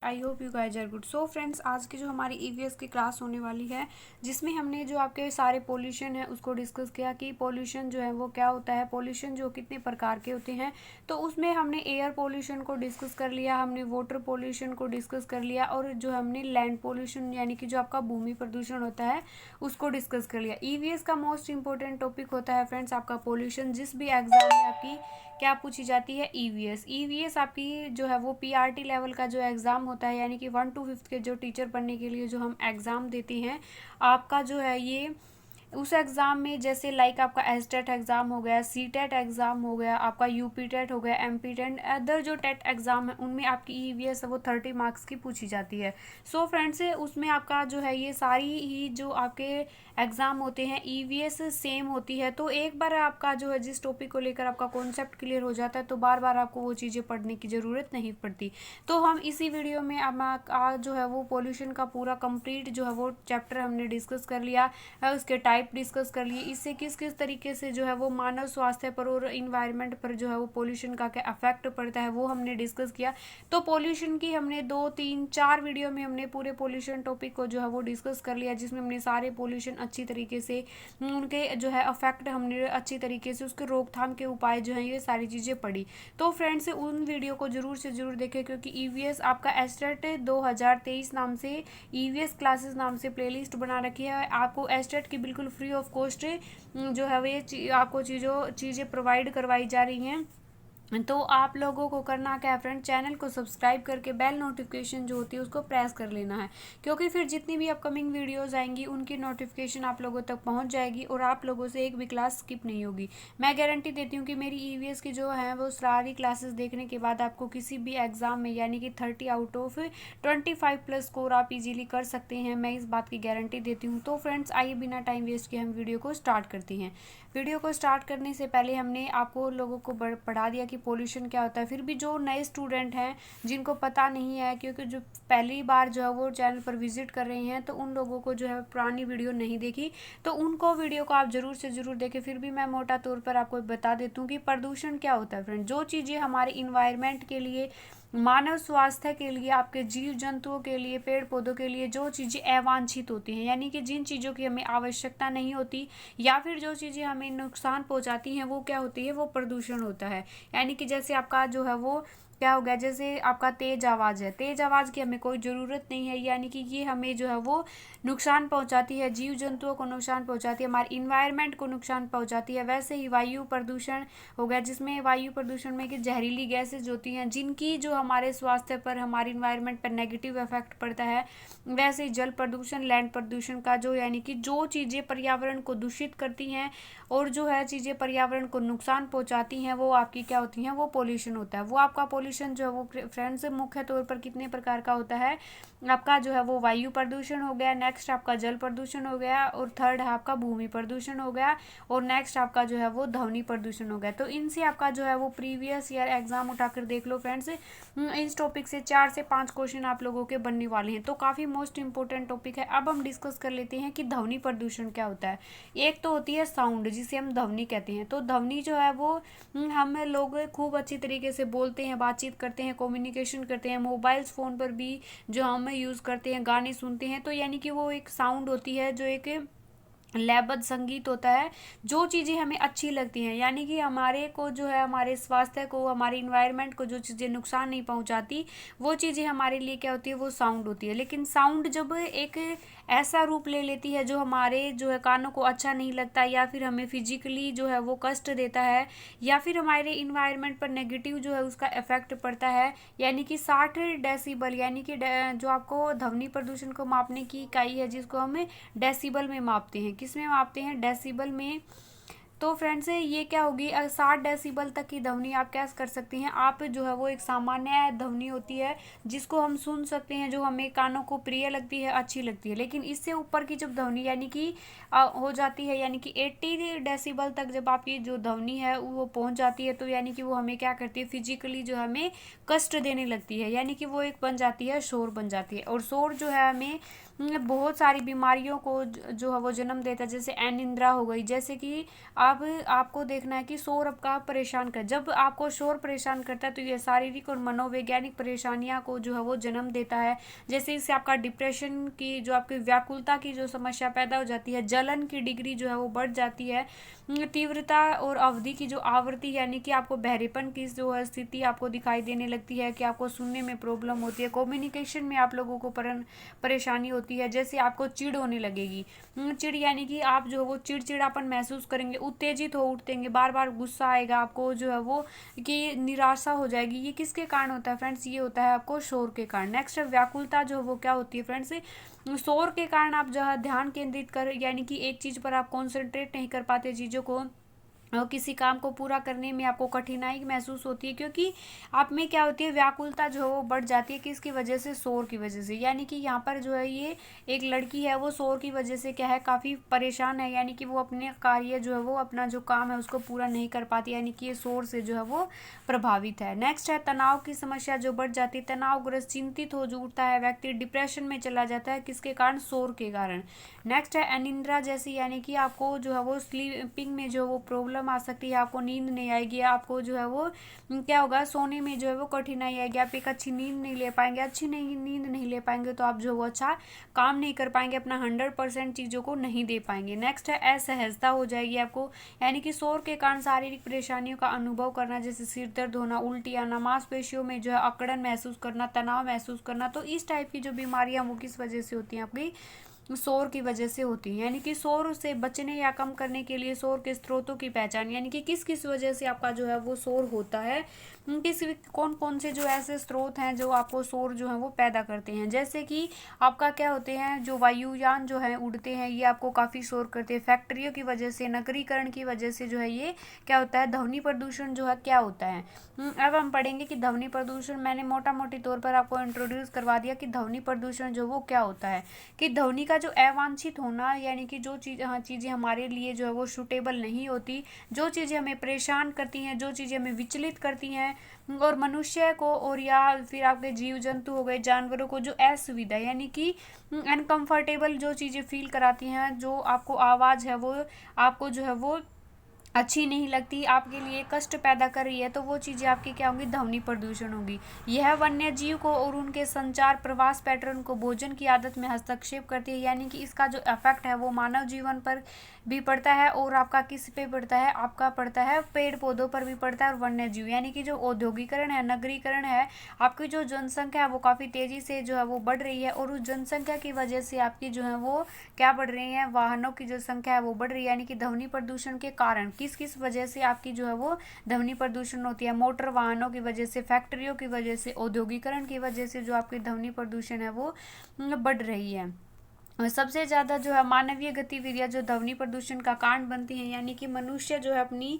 I hope you guys are good. So friends, आज की जो हमारी ईवीएस की क्लास होने वाली है, जिसमें हमने जो आपके सारे पोल्यूशन है उसको डिस्कस किया कि पोल्यूशन जो है वो क्या होता है, पोल्यूशन जो कितने प्रकार के होते हैं। तो उसमें हमने एयर पोल्यूशन को डिस्कस कर लिया, हमने वाटर पोल्यूशन को डिस्कस कर लिया, और जो हमने लैंड पोल्यूशन यानी कि जो आपका भूमि प्रदूषण होता है उसको डिस्कस कर लिया। ईवीएस का मोस्ट इंपॉर्टेंट टॉपिक होता है फ्रेंड्स आपका पोल्यूशन। जिस भी एग्जाम में आपकी क्या पूछी जाती है, ईवीएस आपकी जो है वो पीआरटी लेवल का जो एग्ज़ाम होता है, यानी कि 1 to 5 के जो टीचर बनने के लिए जो हम एग्ज़ाम देते हैं, आपका जो है ये उस एग्ज़ाम में जैसे लाइक आपका एसटेट एग्ज़ाम हो गया, सीटेट एग्ज़ाम हो गया, आपका यूपी टेट हो गया, एमपी टेट, अदर जो टेट एग्ज़ाम है उनमें आपकी ईवीएस है वो 30 मार्क्स की पूछी जाती है। सो फ्रेंड्स, उसमें आपका जो है ये सारी ही जो आपके एग्ज़ाम होते हैं ईवीएस सेम होती है। तो एक बार आपका जो है जिस टॉपिक को लेकर आपका कॉन्सेप्ट क्लियर हो जाता है तो बार बार आपको वो चीज़ें पढ़ने की ज़रूरत नहीं पड़ती। तो हम इसी वीडियो में अब आज जो है वो पोल्यूशन का पूरा कंप्लीट जो है वो चैप्टर हमने डिस्कस कर लिया है, उसके टाइप डिस्कस कर लिए, इससे किस किस तरीके से जो है वो मानव स्वास्थ्य पर और इन्वायरमेंट पर जो है वो पोल्यूशन का क्या इफेक्ट पड़ता है वो हमने डिस्कस किया। तो पोल्यूशन की हमने 2 3 4 वीडियो में हमने पूरे पोल्यूशन टॉपिक को जो है वो डिस्कस कर लिया, जिसमें हमने सारे पोल्यूशन अच्छी तरीके से उनके जो है इफेक्ट हमने अच्छी तरीके से उसके रोकथाम के उपाय जो है ये सारी चीज़ें पढ़ी। तो फ्रेंड्स, उन वीडियो को जरूर से जरूर देखें, क्योंकि ईवीएस आपका एस्टेट 2023 नाम से ईवीएस क्लासेस नाम से प्लेलिस्ट बना रखी है। आपको एस्टेट की बिल्कुल फ्री ऑफ कॉस्ट जो है वे आपको चीज़ें प्रोवाइड करवाई जा रही हैं। तो आप लोगों को करना क्या है फ्रेंड, चैनल को सब्सक्राइब करके बेल नोटिफिकेशन जो होती है उसको प्रेस कर लेना है, क्योंकि फिर जितनी भी अपकमिंग वीडियोस आएंगी उनकी नोटिफिकेशन आप लोगों तक पहुंच जाएगी और आप लोगों से एक भी क्लास स्किप नहीं होगी। मैं गारंटी देती हूँ कि मेरी ईवीएस की जो है वो सारी क्लासेस देखने के बाद आपको किसी भी एग्जाम में यानी कि 30 आउट ऑफ 25+ स्कोर आप इजीली कर सकते हैं। मैं इस बात की गारंटी देती हूँ। तो फ्रेंड्स, आइए बिना टाइम वेस्ट किए हम वीडियो को स्टार्ट करते हैं। वीडियो को स्टार्ट करने से पहले हमने आपको लोगों को पढ़ा दिया कि पोल्यूशन क्या होता है। फिर भी जो नए स्टूडेंट हैं जिनको पता नहीं है, क्योंकि जो पहली बार जो है वो चैनल पर विजिट कर रहे हैं, तो उन लोगों को जो है पुरानी वीडियो नहीं देखी, तो उनको वीडियो को आप ज़रूर से ज़रूर देखें। फिर भी मैं मोटा तौर पर आपको बता देती हूँ कि प्रदूषण क्या होता है फ्रेंड। जो चीज़ें हमारे इन्वायरमेंट के लिए, मानव स्वास्थ्य के लिए, आपके जीव जंतुओं के लिए, पेड़ पौधों के लिए जो चीज़ें अवांछित होती हैं, यानी कि जिन चीज़ों की हमें आवश्यकता नहीं होती या फिर जो चीज़ें हमें नुकसान पहुंचाती हैं, वो क्या होती है, वो प्रदूषण होता है। यानी कि जैसे आपका जो है वो क्या हो गया, जैसे आपका तेज आवाज़ है, तेज आवाज़ की हमें कोई ज़रूरत नहीं है, यानी कि ये हमें जो है वो नुकसान पहुंचाती है, जीव जंतुओं को नुकसान पहुंचाती है, हमारे इन्वायरमेंट को नुकसान पहुंचाती है। वैसे ही वायु प्रदूषण हो गया, जिसमें वायु प्रदूषण में कि जहरीली गैसेज होती हैं जिनकी जो हमारे स्वास्थ्य पर, हमारे इन्वायरमेंट पर नेगेटिव इफेक्ट पड़ता है। वैसे ही जल प्रदूषण, लैंड प्रदूषण का जो यानी कि जो चीज़ें पर्यावरण को दूषित करती हैं और जो है चीज़ें पर्यावरण को नुकसान पहुंचाती हैं, वो आपकी क्या होती हैं, वो पोल्यूशन होता है। वो आपका पोल्यूशन जो है वो फ्रेंड्स मुख्य तौर पर कितने प्रकार का होता है, आपका जो है वो वायु प्रदूषण हो गया, नेक्स्ट आपका जल प्रदूषण हो गया, और थर्ड है आपका भूमि प्रदूषण हो गया, और नेक्स्ट आपका जो है वो ध्वनि प्रदूषण हो गया। तो इनसे आपका जो है वो प्रीवियस ईयर एग्जाम उठाकर देख लो फ्रेंड्स, इस टॉपिक से 4 से 5 क्वेश्चन आप लोगों के बनने वाले हैं। तो काफ़ी मोस्ट इंपॉर्टेंट टॉपिक है। अब हम डिस्कस कर लेते हैं कि ध्वनि प्रदूषण क्या होता है। एक तो होती है साउंड, जिसे हम ध्वनि कहते हैं। तो ध्वनि जो है वो हम लोग खूब अच्छी तरीके से बोलते हैं, बातचीत करते हैं, कम्युनिकेशन करते हैं, मोबाइल्स फ़ोन पर भी जो हम यूज़ करते हैं, गाने सुनते हैं, तो यानी कि वो एक साउंड होती है जो एक लयबद्ध संगीत होता है। जो चीज़ें हमें अच्छी लगती हैं, यानी कि हमारे को जो है हमारे स्वास्थ्य को, हमारे इन्वायरमेंट को जो चीज़ें नुकसान नहीं पहुंचाती, वो चीज़ें हमारे लिए क्या होती है, वो साउंड होती है। लेकिन साउंड जब एक ऐसा रूप ले लेती है जो हमारे जो है कानों को अच्छा नहीं लगता, या फिर हमें फिजिकली जो है वो कष्ट देता है, या फिर हमारे इन्वायरमेंट पर नेगेटिव जो है उसका इफेक्ट पड़ता है, यानी कि 60 डेसिबल, यानी कि जो आपको ध्वनि प्रदूषण को मापने की इकाई है जिसको हम डेसिबल में मापते हैं। किसमें मापते हैं, डेसिबल में। तो फ्रेंड्स, ये क्या होगी, 60 डेसिबल तक की ध्वनि आप क्या कर सकते हैं, आप जो है वो एक सामान्य ध्वनि होती है जिसको हम सुन सकते हैं, जो हमें कानों को प्रिय लगती है, अच्छी लगती है। लेकिन इससे ऊपर की जब ध्वनि यानी कि हो जाती है, यानी कि 80 डेसिबल तक जब आपकी जो ध्वनि है वो पहुंच जाती है, तो यानी कि वो हमें क्या करती है, फिजिकली जो हमें कष्ट देने लगती है, यानी कि वो एक बन जाती है, शोर बन जाती है। और शोर जो है हमें बहुत सारी बीमारियों को जो है वो जन्म देता है, जैसे अनिद्रा हो गई। जैसे कि अब आपको देखना है कि शोर आपका परेशान कर, जब आपको शोर परेशान करता है तो ये शारीरिक और मनोवैज्ञानिक परेशानियां को जो है वो जन्म देता है। जैसे इससे आपका डिप्रेशन की, जो आपकी व्याकुलता की जो समस्या पैदा हो जाती है, जलन की डिग्री जो है वो बढ़ जाती है, तीव्रता और अवधि की जो आवृत्ति, यानी कि आपको बहरेपन की जो है स्थिति आपको दिखाई देने लगती है, कि आपको सुनने में प्रॉब्लम होती है, कम्युनिकेशन में आप लोगों को परेशानी होती है। जैसे आपको चिढ़ होने लगेगी, चिढ़ यानी कि आप जो है वो चिड़चिड़ापन महसूस करेंगे, उत्तेजित हो उठेंगे, बार बार गुस्सा आएगा आपको, जो है वो कि निराशा हो जाएगी। ये किसके कारण होता है फ्रेंड्स? ये होता है आपको शोर के कारण। नेक्स्ट व्याकुलता जो वो क्या होती है फ्रेंड्स? शोर के कारण आप जो है ध्यान केंद्रित कर, यानी कि एक चीज पर आप कॉन्सेंट्रेट नहीं कर पाते, चीजों को और किसी काम को पूरा करने में आपको कठिनाई महसूस होती है, क्योंकि आप में क्या होती है, व्याकुलता जो है वो बढ़ जाती है। किसकी वजह से? शोर की वजह से। यानी कि यहाँ पर जो है ये एक लड़की है, वो शोर की वजह से क्या है, काफ़ी परेशान है, यानी कि वो अपने कार्य जो है वो अपना जो काम है उसको पूरा नहीं कर पाती, यानी कि ये शोर से जो है वो प्रभावित है। नेक्स्ट है तनाव की समस्या जो बढ़ जाती है, तनावग्रस्त, चिंतित हो जो उठता है व्यक्ति, डिप्रेशन में चला जाता है, किसके कारण? शोर के कारण। नेक्स्ट है अनिद्रा जैसी, यानी कि आपको जो है वो स्लीपिंग में जो वो प्रॉब्लम आ सकती है, आपको नींद नहीं आएगी, आपको जो है वो क्या होगा, सोने में जो है वो कठिनाई आएगी, आप एक अच्छी नींद नहीं ले पाएंगे। अच्छी नहीं नींद नहीं ले पाएंगे तो आप जो है वो अच्छा काम नहीं कर पाएंगे, अपना 100% चीज़ों को नहीं दे पाएंगे। नेक्स्ट है असहजता हो जाएगी आपको, यानी कि शोर के कारण शारीरिक परेशानियों का अनुभव करना, जैसे सिर दर्द होना, उल्टी आना, मांसपेशियों में जो है अकड़न महसूस करना, तनाव महसूस करना। तो इस टाइप की जो बीमारियां वो किस वजह से होती हैं? आपकी शोर की वजह से होती है। यानी कि शोर से बचने या कम करने के लिए शोर के स्रोतों की पहचान, यानी कि किस किस वजह से आपका जो है वो शोर होता है, किस कौन कौन से जो ऐसे स्रोत हैं जो आपको शोर जो है वो पैदा करते हैं। जैसे कि आपका क्या होते हैं, जो वायुयान जो है उड़ते हैं, ये आपको काफ़ी शोर करते हैं। फैक्ट्रियों की वजह से, नगरीकरण की वजह से जो है ये क्या होता है, ध्वनि प्रदूषण जो है क्या होता है। अब हम पढ़ेंगे कि ध्वनि प्रदूषण, मैंने मोटा मोटी तौर पर आपको इंट्रोड्यूस करवा दिया कि ध्वनि प्रदूषण जो वो क्या होता है, कि ध्वनि का जो अवांछित होना, यानी कि जो चीज़ें हमारे लिए जो है वो सूटेबल नहीं होती, जो चीज़ें हमें परेशान करती हैं, जो चीज़ें हमें विचलित करती हैं, और मनुष्य को और या फिर आपके जीव जंतु हो गए, जानवरों को जो असुविधा, यानी कि अनकंफर्टेबल जो चीज़ें फील कराती हैं, जो आपको आवाज़ है वो आपको जो है वो अच्छी नहीं लगती, आपके लिए कष्ट पैदा कर रही है, तो वो चीज़ें आपकी क्या होंगी, ध्वनि प्रदूषण होगी। यह वन्य जीव को और उनके संचार प्रवास पैटर्न को, भोजन की आदत में हस्तक्षेप करती है, यानी कि इसका जो इफेक्ट है वो मानव जीवन पर भी पड़ता है, और आपका किस पे पड़ता है, आपका पड़ता है पेड़ पौधों पर भी पड़ता है, और वन्य जीव, यानी कि जो औद्योगिकरण है, नगरीकरण है, आपकी जो जनसंख्या है वो काफ़ी तेज़ी से जो है वो बढ़ रही है, और उस जनसंख्या की वजह से आपकी जो है वो क्या बढ़ रही है, वाहनों की जो संख्या है वो बढ़ रही है, यानी कि ध्वनि प्रदूषण के कारण किस किस वजह से आपकी जो है वो ध्वनि प्रदूषण होती है, मोटर वाहनों की वजह से, फैक्ट्रियों की वजह से, औद्योगिकरण की वजह से जो आपकी ध्वनि प्रदूषण है वो बढ़ रही है। और सबसे ज़्यादा जो है मानवीय गतिविधियाँ जो ध्वनि प्रदूषण का कारण बनती हैं, यानी कि मनुष्य जो है अपनी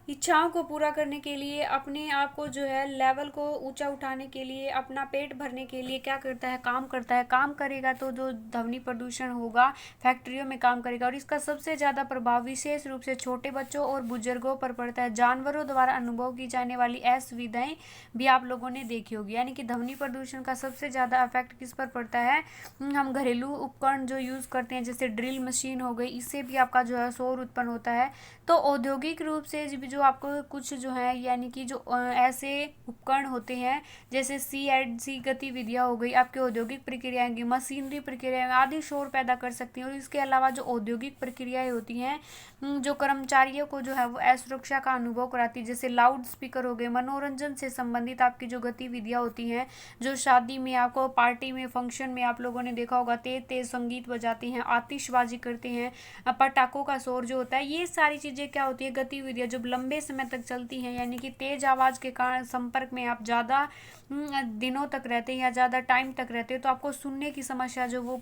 इच्छाओं को पूरा करने के लिए, अपने आप को जो है लेवल को ऊंचा उठाने के लिए, अपना पेट भरने के लिए क्या करता है, काम करता है। काम करेगा तो जो ध्वनि प्रदूषण होगा, फैक्ट्रियों में काम करेगा, और इसका सबसे ज़्यादा प्रभाव विशेष रूप से छोटे बच्चों और बुजुर्गों पर पड़ता है। जानवरों द्वारा अनुभव की जाने वाली असुविधाएं भी आप लोगों ने देखी होगी, यानी कि ध्वनि प्रदूषण का सबसे ज़्यादा इफेक्ट किस पर पड़ता है, हम घरेलू उपकरण जो यूज़ करते हैं, जैसे ड्रिल मशीन हो गई, इससे भी आपका जो है शोर उत्पन्न होता है। तो औद्योगिक रूप से जो आपको कुछ जो है, यानी कि जो ऐसे उपकरण होते हैं, जैसे CNC गतिविधियाँ हो गई, आपके औद्योगिक प्रक्रियाएं, मशीनरी प्रक्रियाएं आदि शोर पैदा कर सकती हैं। और इसके अलावा जो औद्योगिक प्रक्रियाएं होती हैं, जो कर्मचारियों को जो है वो असुरक्षा का अनुभव कराती है, जैसे लाउड स्पीकर हो गए, मनोरंजन से संबंधित आपकी जो गतिविधियाँ होती हैं, जो शादी में, आपको पार्टी में, फंक्शन में आप लोगों ने देखा होगा, तेज तेज संगीत बजाते हैं, आतिशबाजी करते हैं, पटाखों का शोर जो होता है, ये सारी चीज़ें क्या होती है, गतिविधियाँ जब लंबे समय तक चलती हैं, यानी कि तेज आवाज़ के कारण संपर्क में आप ज़्यादा दिनों तक रहते हैं या ज़्यादा टाइम तक रहते हैं, तो आपको सुनने की समस्या जो वो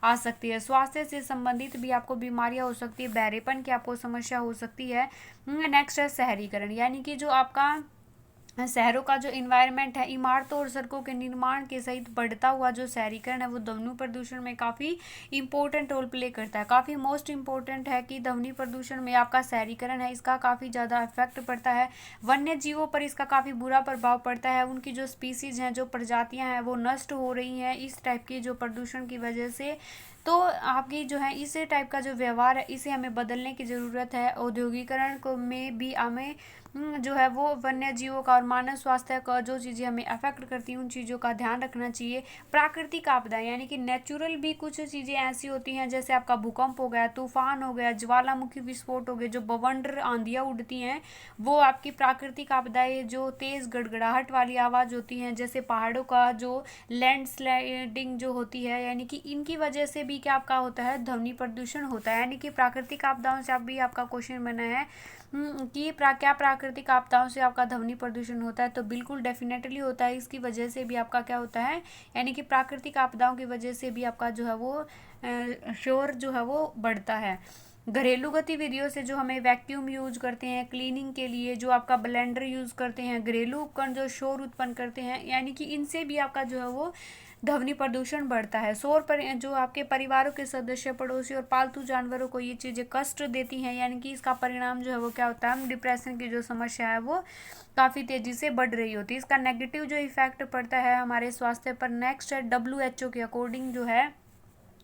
आ सकती है। स्वास्थ्य से संबंधित भी आपको बीमारियाँ हो सकती है, बहरेपन की आपको समस्या हो सकती है। नेक्स्ट है शहरीकरण, यानी कि जो आपका शहरों का जो इन्वायरमेंट है, इमारतों और सड़कों के निर्माण के सहित बढ़ता हुआ जो शहरीकरण है वो ध्वनि प्रदूषण में काफ़ी इंपॉर्टेंट रोल प्ले करता है। काफ़ी मोस्ट इम्पोर्टेंट है कि ध्वनि प्रदूषण में आपका शहरीकरण है, इसका काफ़ी ज़्यादा इफेक्ट पड़ता है। वन्य जीवों पर इसका काफ़ी बुरा प्रभाव पड़ता है। उनकी जो स्पीसीज हैं, जो प्रजातियां हैं वो नष्ट हो रही हैं इस टाइप की जो प्रदूषण की वजह से। तो आपकी जो है इस टाइप का जो व्यवहार है इसे हमें बदलने की ज़रूरत है। औद्योगिकरण को में भी हमें जो है वो वन्य जीवों का और मानव स्वास्थ्य का जो चीज़ें हमें अफेक्ट करती हैं उन चीज़ों का ध्यान रखना चाहिए। प्राकृतिक आपदाएं यानी कि नेचुरल भी कुछ चीज़ें ऐसी होती हैं, जैसे आपका भूकंप हो गया, तूफान हो गया, ज्वालामुखी विस्फोट हो गए, जो बवंडर आंधियाँ उड़ती हैं, वो आपकी प्राकृतिक आपदाएं। जो तेज़ गड़गड़ाहट वाली आवाज़ होती हैं, जैसे पहाड़ों का जो लैंडस्लाइडिंग जो होती है, यानी कि इनकी वजह से भी क्या आपका होता है, ध्वनि प्रदूषण होता है। यानी कि प्राकृतिक आपदाओं से आप भी आपका क्वेश्चन बना है कि क्या प्राकृतिक आपदाओं से आपका ध्वनि प्रदूषण होता है, तो बिल्कुल डेफिनेटली होता है। इसकी वजह से भी आपका क्या होता है, यानी कि प्राकृतिक आपदाओं की वजह से भी आपका जो है वो शोर जो है वो बढ़ता है। घरेलू गतिविधियों से जो हमें वैक्यूम यूज करते हैं क्लीनिंग के लिए, जो आपका ब्लेंडर यूज करते हैं, घरेलू उपकरण जो शोर उत्पन्न करते हैं, यानी कि इनसे भी आपका जो है वो ध्वनि प्रदूषण बढ़ता है। शोर पर जो आपके परिवारों के सदस्य, पड़ोसी और पालतू जानवरों को ये चीज़ें कष्ट देती हैं, यानी कि इसका परिणाम जो है वो क्या होता है, डिप्रेशन की जो समस्या है वो काफ़ी तेज़ी से बढ़ रही होती है। इसका नेगेटिव जो इफेक्ट पड़ता है हमारे स्वास्थ्य पर। नेक्स्ट है WHO के अकॉर्डिंग जो है,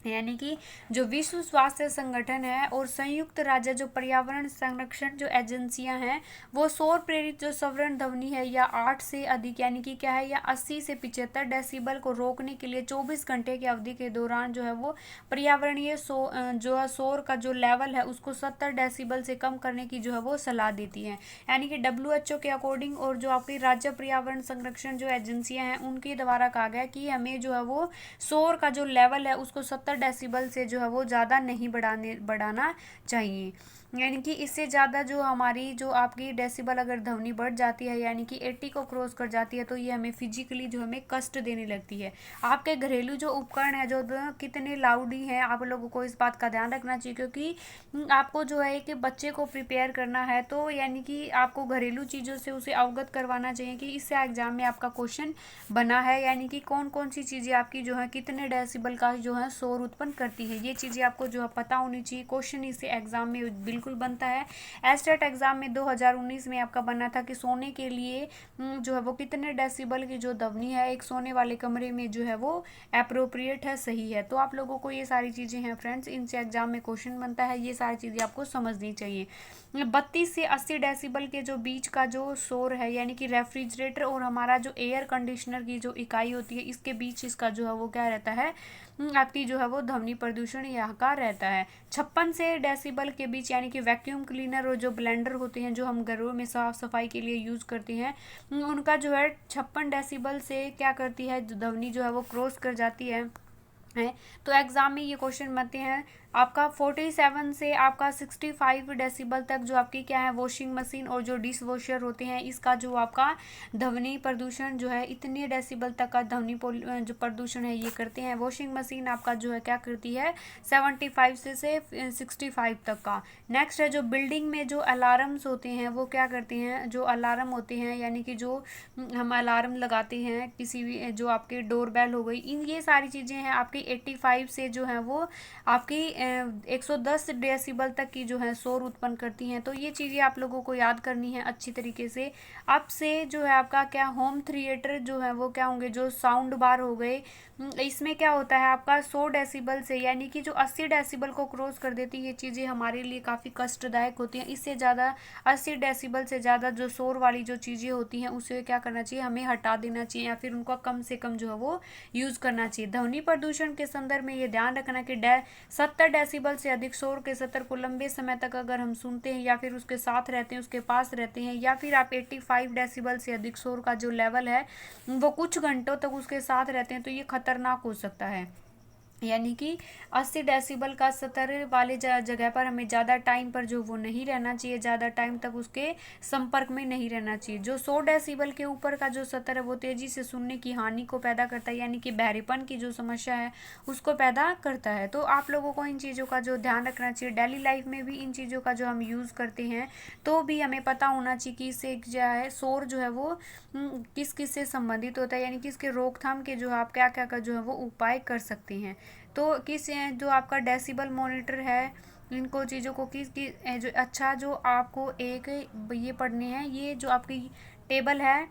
यानी कि जो विश्व स्वास्थ्य संगठन है और संयुक्त राज्य जो पर्यावरण संरक्षण जो एजेंसियां हैं, वो सौर प्रेरित जो सवर्ण ध्वनि है या 8 से अधिक, यानी कि क्या है, या 80 से 75 डेसिबल को रोकने के लिए 24 घंटे की अवधि के दौरान जो है वो पर्यावरणीय जो है शोर का जो लेवल है उसको 70 डेसिबल से कम करने की जो है वो सलाह देती है। यानी कि WHO के अकॉर्डिंग और जो आपकी राज्य पर्यावरण संरक्षण जो एजेंसियां हैं उनके द्वारा कहा गया कि हमें जो है वो शोर का जो लेवल है उसको 70 डेसिबल से जो है वो ज़्यादा नहीं बढ़ाना चाहिए। यानी कि इससे ज़्यादा जो हमारी जो आपकी डेसिबल अगर ध्वनि बढ़ जाती है, यानी कि 80 को क्रॉस कर जाती है, तो ये हमें फिजिकली जो हमें कष्ट देने लगती है। आपके घरेलू जो उपकरण है जो कितने लाउडी हैं, आप लोगों को इस बात का ध्यान रखना चाहिए, क्योंकि आपको जो है कि बच्चे को प्रिपेयर करना है, तो यानी कि आपको घरेलू चीज़ों से उसे अवगत करवाना चाहिए कि इससे एग्जाम में आपका क्वेश्चन बना है, यानी कि कौन कौन सी चीज़ें आपकी जो है कितने डेसिबल का जो है शोर उत्पन्न करती है। ये चीज़ें आपको जो है पता होनी चाहिए। क्वेश्चन इससे एग्जाम में बिल्कुल बनता है। एस्टेट एग्जाम में 2019 में आपका बना था कि सोने के लिए जो है वो कितने डेसिबल की जो ध्वनि है एक सोने वाले कमरे में जो है वो अप्रोप्रिएट है, सही है। तो आप लोगों को ये सारी चीज़ें हैं फ्रेंड्स, इनसे एग्जाम में क्वेश्चन बनता है, ये सारी चीज़ें आपको समझनी चाहिए। 32 से 80 डेसिबल के जो बीच का जो शोर है, यानी कि रेफ्रिजरेटर और हमारा जो एयर कंडीशनर की जो इकाई होती है इसके बीच इसका जो है वो क्या रहता है, आपकी जो है वो ध्वनि प्रदूषण यहाँ का रहता है। 56 से डेसिबल के बीच, यानी कि वैक्यूम क्लीनर और जो ब्लेंडर होते हैं जो हम घरों में साफ सफाई के लिए यूज़ करते हैं, उनका जो है 56 डेसिबल से क्या करती है, ध्वनि जो है वो क्रॉस कर जाती है। तो एग्जाम में ये क्वेश्चन बनते हैं आपका 47 से आपका 65 डेसिबल तक, जो आपकी क्या है वॉशिंग मशीन और जो डिश वॉशर होते हैं इसका जो आपका ध्वनि प्रदूषण जो है इतने डेसिबल तक का ध्वनि जो प्रदूषण है ये करते हैं। वॉशिंग मशीन आपका जो है क्या करती है 75 से 65 तक का। नेक्स्ट है जो बिल्डिंग में जो अलार्म्स होते हैं वो क्या करते हैं, जो अलार्म होते हैं, यानी कि जो हम अलार्म लगाते हैं किसी भी, जो आपके डोरबेल हो गई, इन ये सारी चीज़ें हैं आपकी 85 से जो है वो आपकी 110 डेसिबल तक की जो है शोर उत्पन्न करती हैं। तो ये चीज़ें आप लोगों को याद करनी है अच्छी तरीके से। अब से जो है आपका क्या होम थिएटर जो है वो क्या होंगे, जो साउंड बार हो गए, इसमें क्या होता है आपका 100 डेसिबल से, यानी कि जो 80 डेसिबल को क्रॉस कर देती है ये चीज़ें हमारे लिए काफ़ी कष्टदायक होती हैं। इससे ज़्यादा 80 डेसिबल से ज़्यादा जो शोर वाली जो चीज़ें होती हैं उसे क्या करना चाहिए, हमें हटा देना चाहिए या फिर उनका कम से कम जो है वो यूज़ करना चाहिए। ध्वनि प्रदूषण के संदर्भ में ये ध्यान रखना कि 70 डेसिबल से अधिक शोर के स्तर को लंबे समय तक अगर हम सुनते हैं या फिर उसके साथ रहते हैं, उसके पास रहते हैं, या फिर आप 85 डेसिबल से अधिक शोर का जो लेवल है वो कुछ घंटों तक उसके साथ रहते हैं, तो ये खतरनाक हो सकता है। यानी कि 80 डेसिबल का स्तर वाले जगह पर हमें ज़्यादा टाइम पर जो वो नहीं रहना चाहिए, ज़्यादा टाइम तक उसके संपर्क में नहीं रहना चाहिए। जो 100 डेसिबल के ऊपर का जो स्तर है वो तेज़ी से सुनने की हानि को पैदा करता है, यानी कि बहरेपन की जो समस्या है उसको पैदा करता है। तो आप लोगों को इन चीज़ों का जो ध्यान रखना चाहिए, डेली लाइफ में भी इन चीज़ों का जो हम यूज़ करते हैं तो भी हमें पता होना चाहिए कि इससे क्या है, शोर जो है वो किस किस से संबंधित होता है, यानी कि इसके रोकथाम के जो आप क्या क्या का जो है वो उपाय कर सकते हैं। तो किस जो आपका डेसिबल मॉनिटर है, इनको चीज़ों को जो अच्छा जो आपको एक ये पढ़ने हैं, ये जो आपकी टेबल है,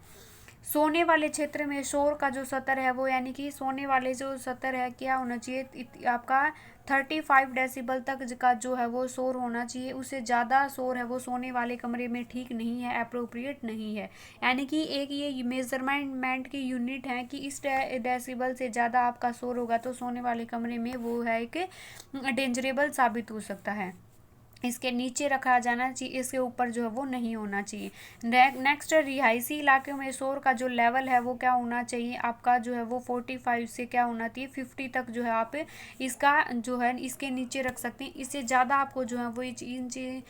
सोने वाले क्षेत्र में शोर का जो स्तर है वो, यानी कि सोने वाले जो स्तर है क्या होना चाहिए, आपका 35 डेसिबल तक का जो है वो शोर होना चाहिए। उससे ज़्यादा शोर है वो सोने वाले कमरे में ठीक नहीं है, अप्रोप्रिएट नहीं है। यानी कि एक ये मेजरमेंट की यूनिट है कि इस डेसिबल से ज़्यादा आपका शोर होगा तो सोने वाले कमरे में वो है एक डेंजरेबल साबित हो सकता है। इसके नीचे रखा जाना चाहिए, इसके ऊपर जो है वो नहीं होना चाहिए। नेक्स्ट, रिहायशी इलाके में शोर का जो लेवल है वो क्या होना चाहिए, आपका जो है वो 45 से क्या होना चाहिए 50 तक जो है आप इसका जो है इसके नीचे रख सकते हैं। इससे ज़्यादा आपको जो है वो इन चीज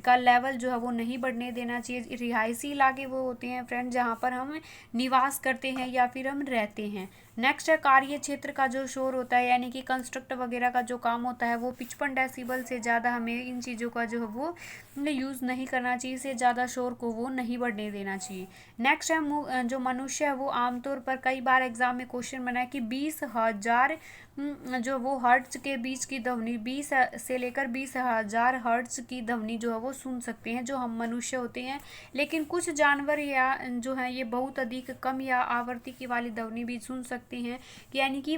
का लेवल जो है वो नहीं बढ़ने देना चाहिए। रिहायशी इलाके वो होते हैं फ्रेंड जहाँ पर हम निवास करते हैं या फिर हम रहते हैं। नेक्स्ट है कार्य क्षेत्र का जो शोर होता है, यानी कि कंस्ट्रक्ट वगैरह का जो काम होता है वो 55 डेसिबल से ज़्यादा हमें इन चीज़ों का जो है वो यूज़ नहीं करना चाहिए, इससे ज़्यादा शोर को वो नहीं बढ़ने देना चाहिए। नेक्स्ट है जो मनुष्य है वो आमतौर पर कई बार एग्जाम में क्वेश्चन बना है कि 20,000 जो वो हर्ट्ज के बीच की ध्वनि 20 से लेकर 20,000 हर्ट्ज की ध्वनि जो है वो सुन सकते हैं जो हम मनुष्य होते हैं। लेकिन कुछ जानवर या जो है ये बहुत अधिक कम या आवृत्ति की वाली ध्वनि भी सुन सकते हैं, कि यानी कि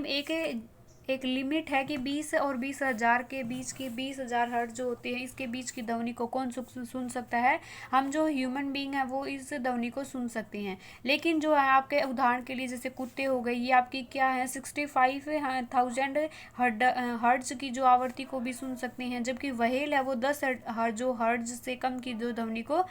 एक लिमिट है कि 20 और 20,000 के बीच की 20,000 हर्ट्ज जो होते हैं इसके बीच की ध्वनि को कौन सुन सकता है, हम जो ह्यूमन बीइंग है वो इस ध्वनि को सुन सकते हैं। लेकिन जो है आपके उदाहरण के लिए जैसे कुत्ते हो गए, ये आपकी क्या है 65,000 हर्ट्ज की जो आवृत्ति को भी सुन सकते हैं, जबकि व्हेल है वो 10 जो हर्ट्ज से कम की जो ध्वनि को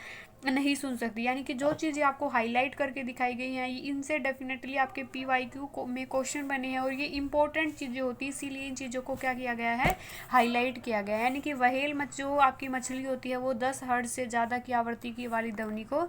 नहीं सुन सकती। यानी कि जो चीज़ें आपको हाईलाइट करके दिखाई गई हैं इनसे डेफिनेटली आपके PYQ में क्वेश्चन बने हैं और ये इंपॉर्टेंट चीज़ें होती हैं, इसीलिए इन चीज़ों को क्या किया गया है, हाईलाइट किया गया है। यानी कि व्हेल जो आपकी मछली होती है वो 10 हर्ट्ज से ज़्यादा की आवृत्ति की वाली ध्वनि को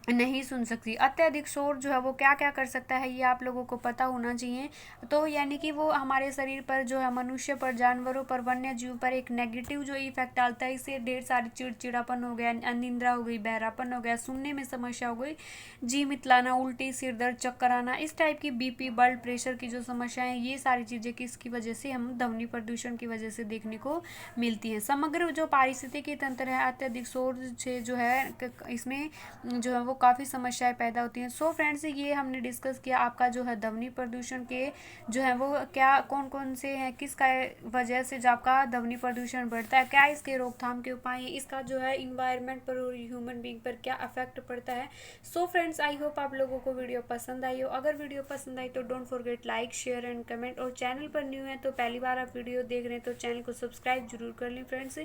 नहीं सुन सकती। अत्यधिक शोर जो है वो क्या क्या कर सकता है ये आप लोगों को पता होना चाहिए। तो यानी कि वो हमारे शरीर पर जो है, मनुष्य पर, जानवरों पर, वन्य जीव पर एक नेगेटिव जो इफेक्ट डालता है। इससे ढेर सारी चिड़चिड़ापन हो गया, अनिद्रा हो गई, बहरापन हो गया, सुनने में समस्या हो गई, जी मितलाना, उल्टी, सिर दर्द, चक्कर आना, इस टाइप की BP, ब्लड प्रेशर की जो समस्याएं, ये सारी चीज़ें किसकी वजह से, हम ध्वनि प्रदूषण की वजह से देखने को मिलती हैं। समग्र जो पारिस्थितिकी तंत्र है अत्यधिक शोर से जो है इसमें जो है वो काफ़ी समस्याएं पैदा होती हैं। सो फ्रेंड्स, ये हमने डिस्कस किया आपका जो है ध्वनि प्रदूषण के जो है वो क्या कौन कौन से हैं, किसका वजह से जो आपका ध्वनि प्रदूषण बढ़ता है, क्या इसके रोकथाम के उपाय हैं, इसका जो है इन्वायरमेंट पर और ह्यूमन बीइंग पर क्या अफेक्ट पड़ता है। सो फ्रेंड्स, आई होप आप लोगों को वीडियो पसंद आई हो। अगर वीडियो पसंद आई तो don't forget like, share and comment. और चैनल पर न्यू है तो पहली बार आप वीडियो देख रहे हैं तो चैनल को सब्सक्राइब जरूर कर लें फ्रेंड्स,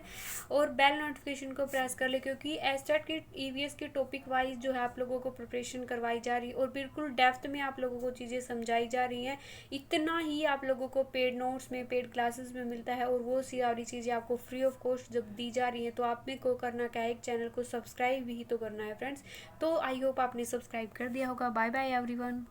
और बेल नोटिफिकेशन को प्रेस कर ले, क्योंकि एस्टेट के EVS के टॉपिक वाइज जो है आप लोगों को प्रिपरेशन करवाई जा रही है और बिल्कुल डेप्थ में आप लोगों को चीज़ें समझाई जा रही हैं। इतना ही आप लोगों को पेड नोट्स में, पेड क्लासेस में मिलता है, और वो सारी चीज़ें आपको फ्री ऑफ कॉस्ट जब दी जा रही हैं तो आप में को करना क्या है, एक चैनल को सब्सक्राइब ही तो करना है फ्रेंड्स। तो आई होप आपने सब्सक्राइब कर दिया होगा। Bye bye everyone.